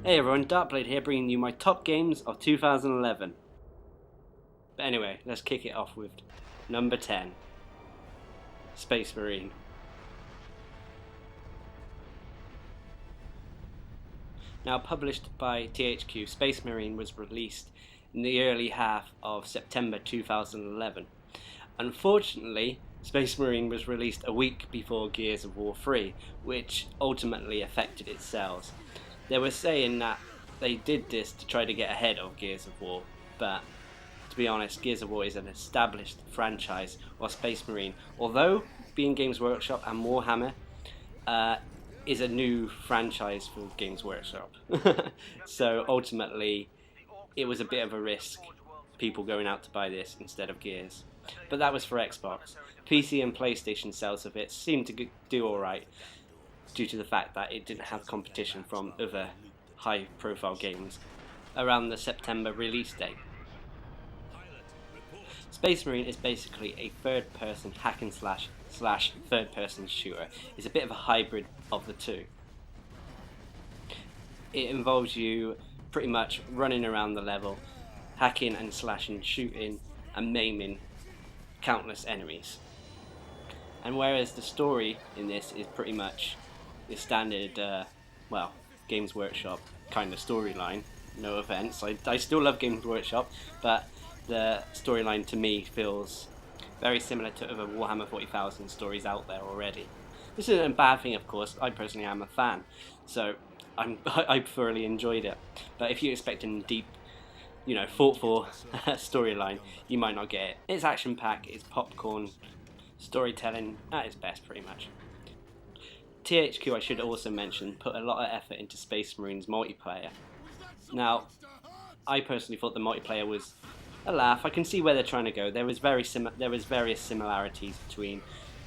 Hey everyone, Darc here bringing you my top games of 2011. But anyway, let's kick it off with number 10, Space Marine. Now published by THQ, Space Marine was released in the early half of September 2011. Unfortunately, Space Marine was released a week before Gears of War 3, which ultimately affected its sales. They were saying that they did this to try to get ahead of Gears of War, but to be honest, Gears of War is an established franchise, while Space Marine, although being Games Workshop and Warhammer, is a new franchise for Games Workshop. So ultimately, it was a bit of a risk, people going out to buy this instead of Gears. But that was for Xbox. PC and PlayStation sales of it seemed to do alright, due to the fact that it didn't have competition from other high-profile games around the September release date. Space Marine is basically a third-person hack and slash third-person shooter. It's a bit of a hybrid of the two. It involves you pretty much running around the level, hacking and slashing, shooting and maiming countless enemies. And whereas the story in this is pretty much the standard, Games Workshop kind of storyline. No offense, I still love Games Workshop, but the storyline to me feels very similar to other Warhammer 40,000 stories out there already. This isn't a bad thing, of course. I personally am a fan, so I thoroughly enjoyed it. But if you're expecting deep, thoughtful storyline, you might not get it. It's action-packed, it's popcorn, storytelling at its best, pretty much. THQ, I should also mention, put a lot of effort into Space Marine's multiplayer. Now, I personally thought the multiplayer was a laugh. I can see where they're trying to go. There was various similarities between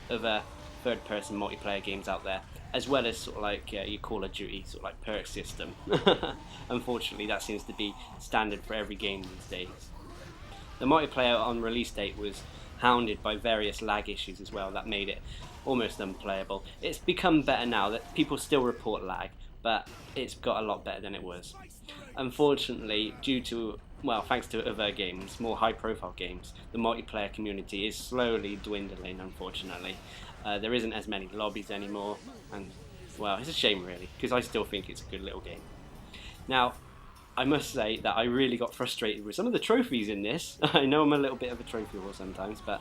other third-person multiplayer games out there, as well as sort of like your Call of Duty sort of like perk system. Unfortunately, that seems to be standard for every game these days. The multiplayer on release date was hounded by various lag issues as well that made it almost unplayable. It's become better now. That people still report lag, but it's got a lot better than it was. Unfortunately, thanks to other games, more high-profile games, the multiplayer community is slowly dwindling, unfortunately. There isn't as many lobbies anymore, and, it's a shame really, because I still think it's a good little game. Now, I must say that I really got frustrated with some of the trophies in this. I know I'm a little bit of a trophy whore sometimes, but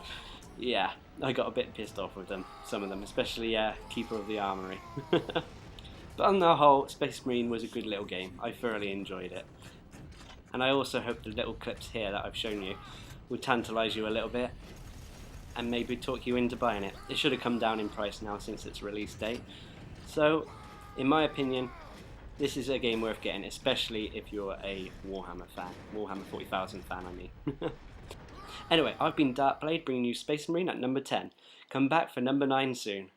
yeah, I got a bit pissed off with some of them, especially Keeper of the Armory. But on the whole, Space Marine was a good little game. I thoroughly enjoyed it. And I also hope the little clips here that I've shown you will tantalise you a little bit and maybe talk you into buying it. It should have come down in price now since its release date. So, in my opinion, this is a game worth getting, especially if you're a Warhammer fan. Warhammer 40,000 fan, I mean. Anyway, I've been Darc, bringing you Space Marine at number 10. Come back for number 9 soon.